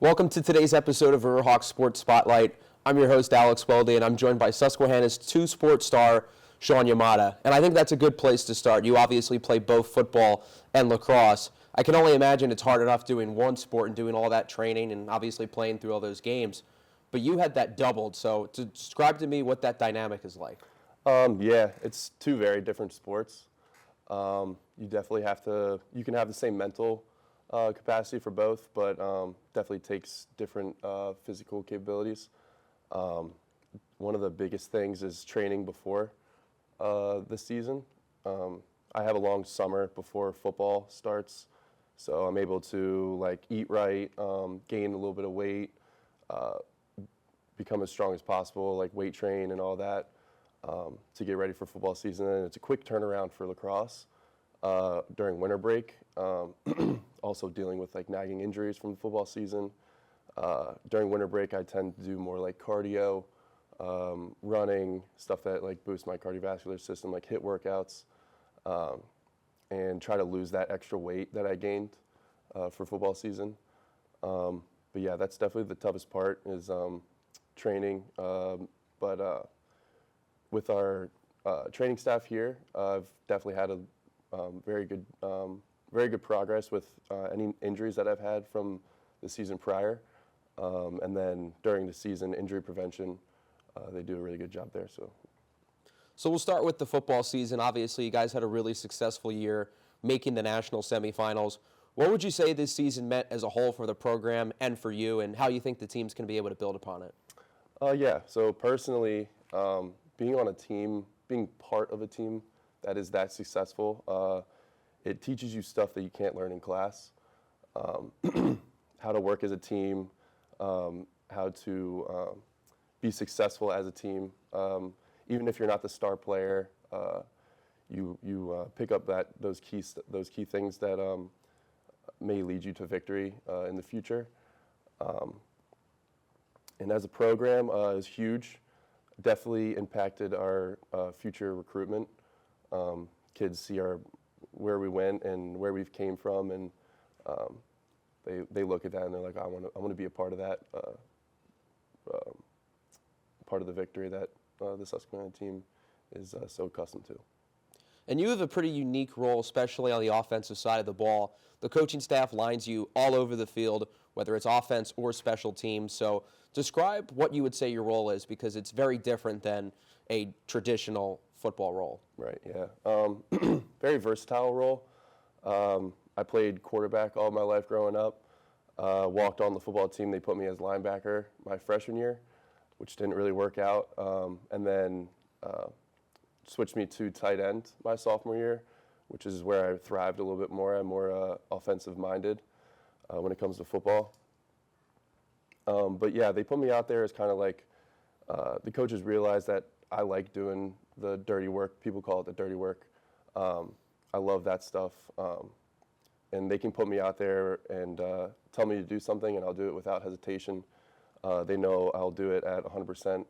Welcome to today's episode of Riverhawk Sports Spotlight. I'm your host, Alex Welde, and I'm joined by Susquehanna's two-sport star, Sean Yamada. And I think that's a good place to start. You obviously play both football and lacrosse. I can only imagine it's hard enough doing one sport and doing all that training and obviously playing through all those games. But you had that doubled, so to describe to me what that dynamic is like. Yeah, it's two very different sports. You definitely you can have the same mental capacity for both, but definitely takes different physical capabilities. One of the biggest things is training before the season. I have a long summer before football starts, so I'm able to eat right, gain a little bit of weight, become as strong as possible, weight train and all that, to get ready for football season. And it's a quick turnaround for lacrosse during winter break. Also dealing with nagging injuries from the football season. During winter break, I tend to do more cardio, running, stuff that boosts my cardiovascular system, like HIIT workouts, and try to lose that extra weight that I gained for football season. But yeah, that's definitely the toughest part is training. But with our training staff here, I've definitely had a very good progress with any injuries that I've had from the season prior. And then during the season, injury prevention, they do a really good job there. So we'll start with the football season. Obviously, you guys had a really successful year making the national semifinals. What would you say this season meant as a whole for the program and for you, and how you think the team's going to be able to build upon it? Yeah, so personally, being on a team, being part of a team that is that successful, it teaches you stuff that you can't learn in class. How to work as a team, how to be successful as a team. Even if you're not the star player, you pick up those key things that may lead you to victory in the future. And as a program, it was huge. Definitely impacted our future recruitment. Kids see where we went and where we've came from, and they look at that and they're like, I want to be a part of that, part of the victory that the Susquehanna team is so accustomed to. And you have a pretty unique role, especially on the offensive side of the ball. The coaching staff lines you all over the field, whether it's offense or special teams. So describe what you would say your role is, because it's very different than a traditional football role. Right, yeah. Very versatile role. I played quarterback all my life growing up. Walked on the football team. They put me as linebacker my freshman year, which didn't really work out. And then switched me to tight end my sophomore year, which is where I thrived a little bit more. I'm more offensive-minded when it comes to football. But yeah, they put me out there as kind of the coaches realized that I like doing the dirty work. People call it the dirty work. I love that stuff. And they can put me out there and tell me to do something, and I'll do it without hesitation. They know I'll do it at 100%,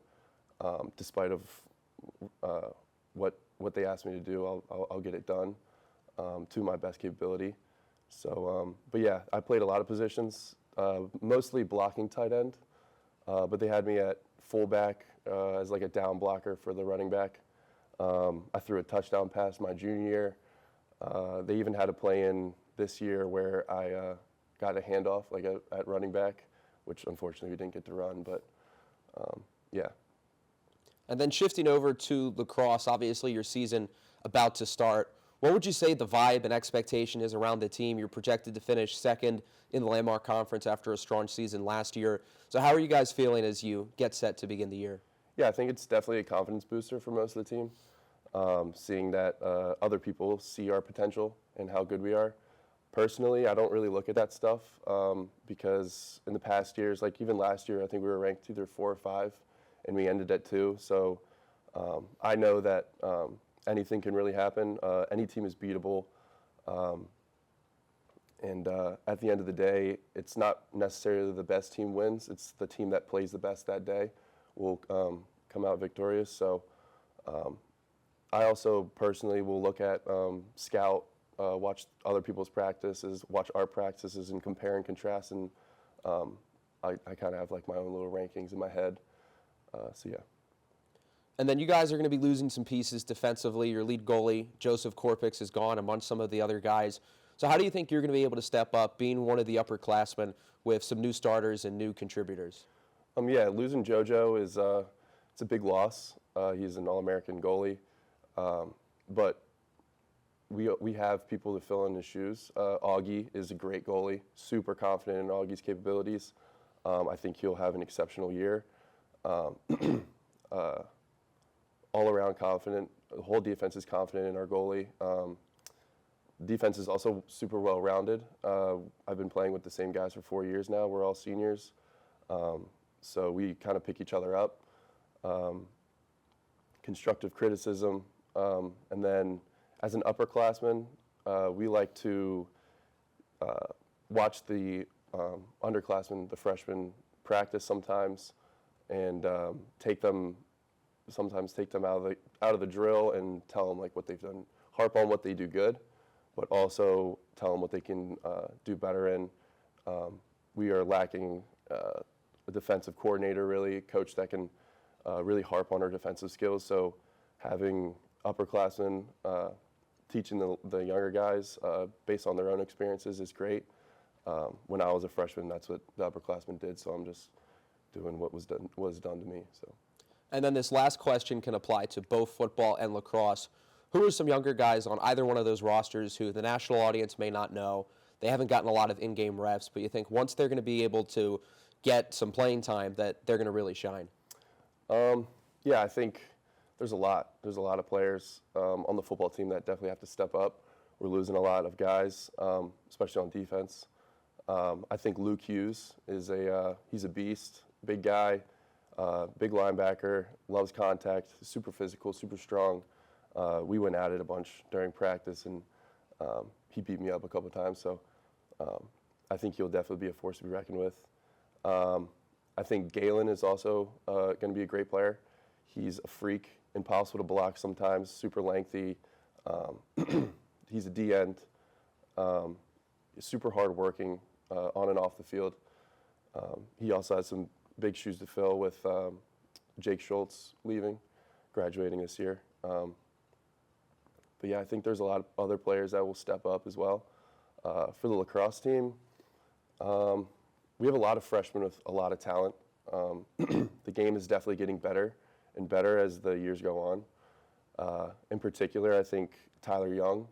despite of what they ask me to do. I'll get it done to my best capability. So, but yeah, I played a lot of positions, mostly blocking tight end, but they had me at fullback as a down blocker for the running back. I threw a touchdown pass my junior year. They even had a play in this year where I got a handoff at running back, which unfortunately we didn't get to run, but yeah. And then shifting over to lacrosse, obviously your season about to start. What would you say the vibe and expectation is around the team? You're projected to finish second in the Landmark Conference after a strong season last year. So how are you guys feeling as you get set to begin the year? Yeah, I think it's definitely a confidence booster for most of the team, seeing that other people see our potential and how good we are. Personally, I don't really look at that stuff because in the past years, even last year, I think we were ranked either 4 or 5, and we ended at 2. So I know that anything can really happen. Any team is beatable. And at the end of the day, it's not necessarily the best team wins. It's the team that plays the best that day will come out victorious. So I also personally will look at scout, watch other people's practices, watch our practices, and compare and contrast, and I kind of have like my own little rankings in my head. So yeah. And then you guys are going to be losing some pieces defensively. Your lead goalie, Joseph Korpix, is gone among some of the other guys. So how do you think you're going to be able to step up, being one of the upperclassmen with some new starters and new contributors? Yeah, losing JoJo is it's a big loss. He's an All-American goalie, but we have people to fill in his shoes. Augie is a great goalie, super confident in Augie's capabilities. I think he'll have an exceptional year. All around confident. The whole defense is confident in our goalie. Defense is also super well rounded. I've been playing with the same guys for 4 years now. We're all seniors. So we kind of pick each other up. Constructive criticism. And then as an upperclassman, we like to watch the underclassmen, the freshmen, practice sometimes and sometimes take them out of the drill and tell them like what they've done, harp on what they do good, but also tell them what they can do better in. We are lacking a defensive coordinator, really, a coach that can really harp on our defensive skills. So having upperclassmen teaching the younger guys based on their own experiences is great. When I was a freshman, that's what the upperclassmen did, so I'm just doing what was done to me. So. And then this last question can apply to both football and lacrosse. Who are some younger guys on either one of those rosters who the national audience may not know? They haven't gotten a lot of in-game reps, but you think once they're going to be able to get some playing time that they're going to really shine? Yeah, I think there's a lot. There's a lot of players on the football team that definitely have to step up. We're losing a lot of guys, especially on defense. I think Luke Hughes he's a beast, big guy. Big linebacker, loves contact, super physical, super strong. We went at it a bunch during practice, and he beat me up a couple of times. So I think he'll definitely be a force to be reckoned with. I think Galen is also going to be a great player. He's a freak, impossible to block sometimes, super lengthy. He's a D-end, super hardworking on and off the field. He also has some big shoes to fill with Jake Schultz graduating this year. But yeah, I think there's a lot of other players that will step up as well. For the lacrosse team, we have a lot of freshmen with a lot of talent. The game is definitely getting better and better as the years go on. In particular, I think Tyler Young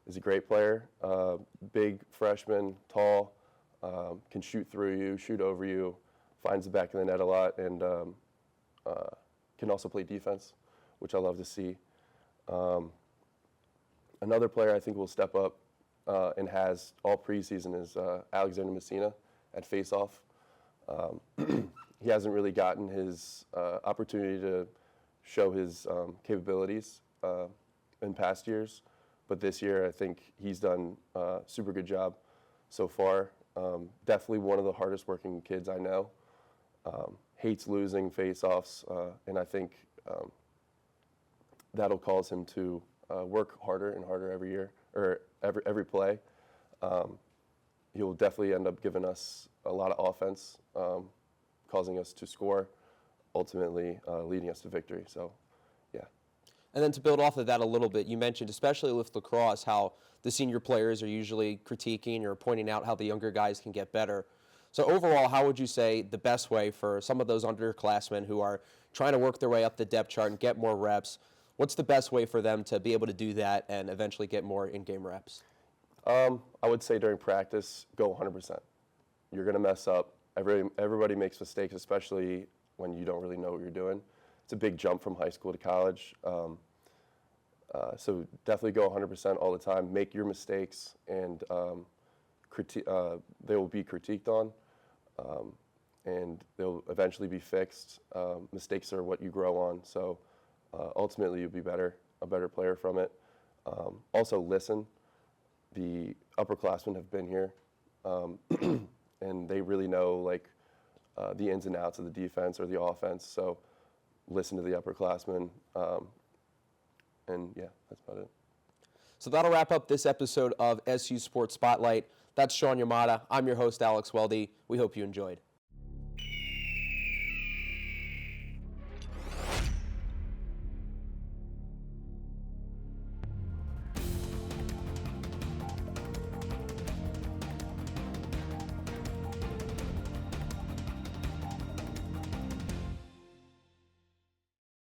is a great player. Big freshman, tall, can shoot through you, shoot over you, finds the back of the net a lot, and can also play defense, which I love to see. Another player I think will step up and has all preseason is Alexander Messina at faceoff. He hasn't really gotten his opportunity to show his capabilities in past years, but this year I think he's done a super good job so far. Definitely one of the hardest working kids I know. Hates losing face-offs, and I think that'll cause him to work harder and harder every year, or every play. He'll definitely end up giving us a lot of offense, causing us to score, ultimately leading us to victory. So, yeah. And then to build off of that a little bit, you mentioned, especially with lacrosse, how the senior players are usually critiquing or pointing out how the younger guys can get better. So overall, how would you say the best way for some of those underclassmen who are trying to work their way up the depth chart and get more reps, what's the best way for them to be able to do that and eventually get more in-game reps? I would say during practice, go 100%. You're going to mess up. Everybody makes mistakes, especially when you don't really know what you're doing. It's a big jump from high school to college. So definitely go 100% all the time. Make your mistakes, and they will be critiqued on, and they'll eventually be fixed. Mistakes are what you grow on, so ultimately you'll be a better player from it. Also listen. The upperclassmen have been here, and they really know the ins and outs of the defense or the offense. So listen to the upperclassmen, and yeah, that's about it. So that'll wrap up this episode of SU Sports Spotlight. That's Sean Yamada. I'm your host, Alex Welde. We hope you enjoyed.